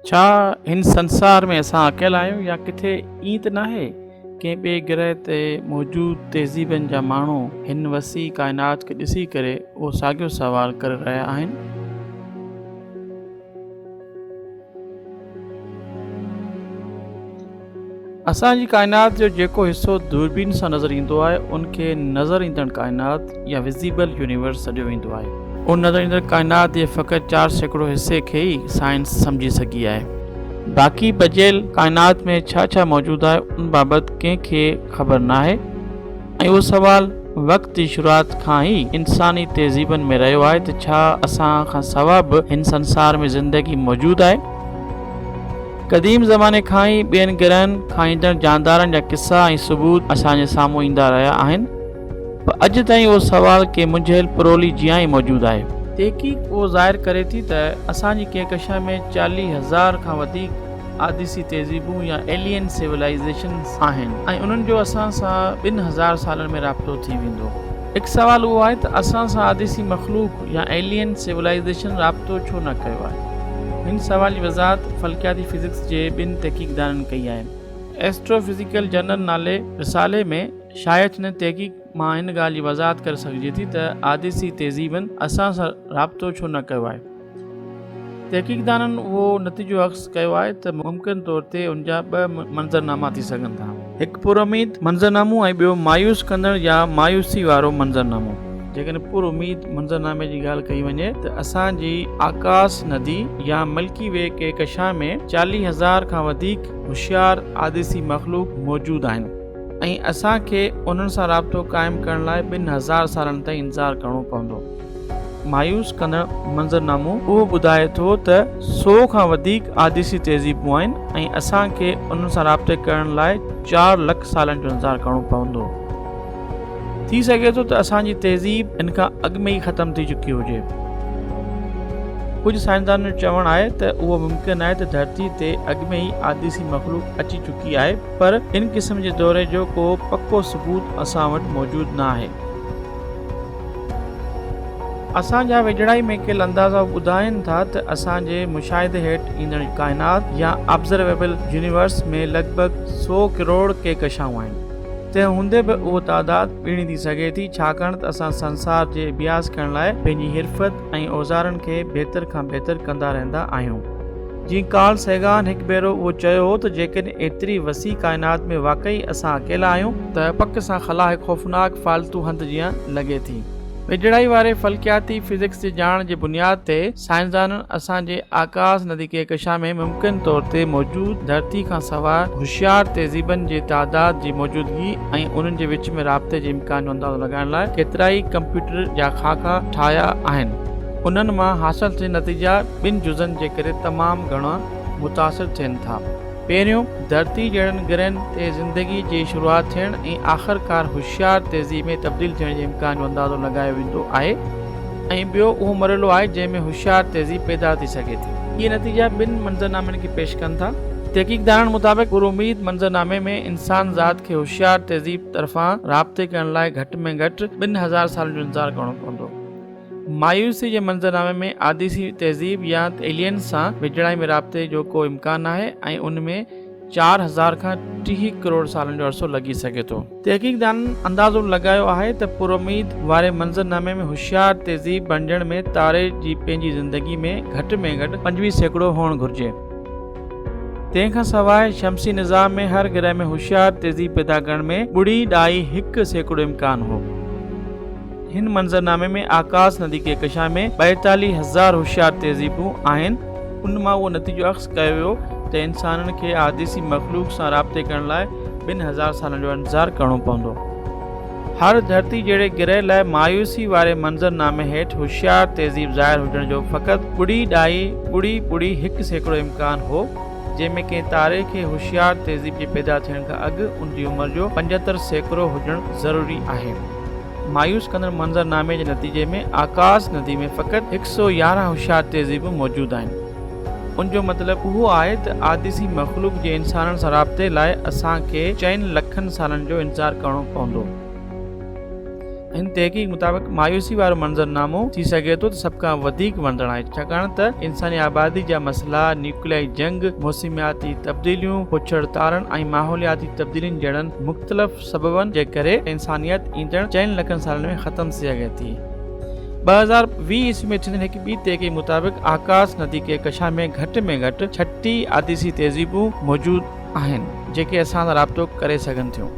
छा हिन संसार में असां अकेला आहियूं या किथे ईअं त नाहे कंहिं ॿिए ग्रह ते मौजूदु तहज़ीबनि जा माण्हू हिन वसी काइनात खे ॾिसी करे उहो साॻियो सवाल करे रहिया आहिनि। असांजी काइनात जो जेको हिसो दूरबीन सां नज़र ईंदो आहे उनखे नज़र ईंदड़ काइनात या विज़िबल यूनिवर्स सॾियो वेंदो आहे। उन नज़र ईंदड़ काइनात जे फ़क़ति 4% हिसे खे ई साइंस सम्झी सघी आहे। बाक़ी बचियल काइनात में छा छा मौजूदु आहे उन बाबति कंहिंखे ख़बर नाहे ऐं उहो सवाल वक़्त जी शुरूआति खां ई इंसानी तहज़ीबनि में रहियो आहे त छा असां खां सवाइ बि हिन संसार में ज़िंदगी मौजूदु आहे। क़दीम ज़माने खां ई ॿियनि ग्रहनि खां ईंदड़ जानदारनि जा किस्सा ऐं सबूत असांजे साम्हूं ईंदा रहिया आहिनि, पर अॼु ताईं उहो सवाल के मुंझियल परोली जियां ई मौजूदु आहे। तहक़ीक़ उहो ज़ाहिर करे थी त असांजी कहकशां में 40,000 खां वधीक आदिसी तहज़ीबूं या एलियन सिविलाइज़ेशन्स आहिनि ऐं उन्हनि जो असां सां 2,000 सालनि में राब्तो थी वेंदो। हिकु सवाल उहो आहे त असां सां आदिसी मख़लूक या एलियन सिविलाइज़ेशन राब्तो छो न कयो आहे। हिन सवाल जी वज़ाहत फ़ल्कियाती फ़िज़िक्स जे 2 तहक़ीक़दाननि कई आहे। एस्ट्रोफिज़िकल जर्नल नाले रिसाले में शाया थियल तहक़ीक़ मां हिन ॻाल्हि जी वज़ाहत करे सघिजे थी त आदिसी तहज़ीबनि असां सां राब्तो छो न कयो आहे। तहक़ीक़दाननि उहो नतीजो अख़्ज़ कयो आहे त मुमकिन तौर ते उन जा 2 मंज़रनामा थी सघनि था, हिकु पुरउमीद मंज़रनामो ऐं ॿियो मायूस कंदड़ या मायूसी वारो मंज़रनामो। जेकॾहिं पुरउमीद मंज़रनामे जी ॻाल्हि कई वञे त असांजी आकाश नदी या मिल्की वे कहकशां में 40,000 खां वधीक होशियार आदिसी मख़लूक मौजूदु आहिनि ऐं असांखे उन्हनि सां राब्तो क़ाइमु करण लाइ 2,000 सालनि ताईं इंतज़ारु करिणो पवंदो। मायूस कंदड़ मंज़रनामो उहो ॿुधाए थो त 100 खां वधीक आदिसी तहज़ीबूं आहिनि ऐं असांखे उन्हनि सां राब्ते करण लाइ 4 लख सालनि जो इंतज़ारु करिणो पवंदो। थी सघे थो त असांजी तहज़ीब इन खां अॻु में ई ख़तमु थी चुकी हुजे। कुझु साइंसदाननि जो चवणु आहे त उहो मुमकिन आहे त धरती ते अॻु में ई आदिसी मख़लूक अची चुकी आहे, पर इन क़िस्म जे दौरे जो को पको सबूत असां वटि मौजूदु न आहे। असांजा वेझड़ाई में कयल अंदाज़ा ॿुधाइनि था त असांजे मुशाहिदे हेठि ईंदड़ काइनात या ऑब्ज़र्वेबल यूनिवर्स में लॻभॻि 100 करोड़ कहकशाऊं आहिनि। तंहिं हूंदे बि उहो तइदाद ॿीणी थी सघे थी, छाकाणि त असां संसार जे अभ्यास करण लाइ पंहिंजी हिरफ़त ऐं औज़ारनि खे बहितर खां बहितर कंदा रहंदा आहियूं। जीअं कार्ल सैगान हिकु भेरो उहो चयो हो त जेकॾहिं एतिरी वसी काइनात में वाक़ई असां अकेला आहियूं त पक सां ख़ला हिकु ख़ौफ़नाक फालतू हंधि जीअं लॻे थी। वेझड़ाई वारे फ़ल्कियाती फ़िज़िक्स जे ॼाण जे बुनियाद ते साइंसदाननि असांजे आकाश नदी कहकशां में मुमकिन तौर ते मौजूदु धरती खां सवाइ होशियार तहज़ीबनि जे तइदाद जी मौजूदगी ऐं उन्हनि जे विच में राब्ते जे इम्कान जो अंदाज़ो लॻाइण लाइ केतिरा ई कंप्यूटर जा ख़ाका ठाहिया आहिनि। उन्हनि मां हासिल थियल नतीजा 2 जुज़नि जे करे तमामु घणा मुतासिर थियनि था। पहिरियों, धरती जहिड़नि ग्रहनि ते ज़िंदगी जी शुरूआति थियण ऐं आख़िरकार होशियार तहज़ीब में तब्दील थियण जे इम्कान जो अंदाज़ो लॻायो वेंदो आहे ऐं ॿियो उहो मरहलो आहे जंहिं में होशियार तहज़ीब पैदा थी सघे थी। इहे नतीजा 2 मंज़रनामनि खे पेश कनि था। तहक़ीक़दाननि मुताबिक़ पुरउमीद मंज़रनामे में इंसान ज़ात खे होशियार तहज़ीब तरफ़ां राब्ते करण लाइ घटि में घटि 2,000 सालनि जो इंतज़ारु करिणो पवंदो। मायूसी जे मंज़रनामे में आदिसी तहज़ीब या एलियंस सां वेझड़ाई में राब्ते जो को इम्कान आहे ऐं उन में 4,000 खां 30 करोड़ सालनि जो अरसो लॻी सघे थो। तहक़ीक़दाननि अंदाज़ो लॻायो आहे त पुरउमीद वारे मंज़रनामे में होशियार तहज़ीब बणिजण में तारे जी पंहिंजी ज़िंदगी में घटि 25% हुअणु घुरिजे। तंहिंखां सवाइ शमसी निज़ाम में हर ग्रह में होशियार तहज़ीब पैदा करण में 0.1% इम्कान हो। हिन मंज़रनामे में आकाश नदी कहकशां में 42,000 होशियार तहज़ीबूं आहिनि। उन मां उहो नतीजो अख़्ज़ कयो वियो त इंसाननि खे आदिसी मख़लूक सां राब्ते करण लाइ 2,000 सालनि जो इंतज़ारु करिणो पवंदो। हर धरती जहिड़े ग्रह लाइ मायूसी वारे मंज़रनामे हेठि होशियार तहज़ीब ज़ाहिर हुजण जो फ़क़ति 0.001% इम्कान हो, जंहिंमें कंहिं तारे खे होशियार तहज़ीब जे पैदा थियण खां अॻु उन जी उमिरि जो 75% हुजणु ज़रूरी आहे। मायूस कंदड़ मंज़रनामे जे नतीजे में आकाश नदी में फ़क़ति 111 होशियार तहज़ीबूं मौजूदु आहिनि। उन जो मतिलबु उहो आहे त आदिसी मख़लूक जे इंसाननि सां राब्ते लाइ असांखे 4 लखनि सालनि जो इंतज़ारु करिणो पवंदो। इन तहक़ीक़ मुताबिक़ मायूसी वारो मंज़रनामो थी सघे थो त सभ खां वधीक वणंदड़ आहे, छाकाणि त इंसानी आबादी जा मसइला, न्यूक्लियाई जंग, मौसमियाती तब्दीलियूं, पुछड़ तारण ऐं माहौलियाती तब्दीलियुनि जहिड़नि मुख़्तलिफ़ सबबनि जे करे इंसानियत ईंदड़ 4 लखनि सालनि में ख़त्म थी सघे थी। 2020 ईस्वी में थियल हिकु ॿी तहक़ीक़ मुताबिक़ आकाश नदी के कशा में घटि 36 आदिसी तहज़ीबूं मौजूदु आहिनि जेके असां सां राब्तो करे सघनि थियूं।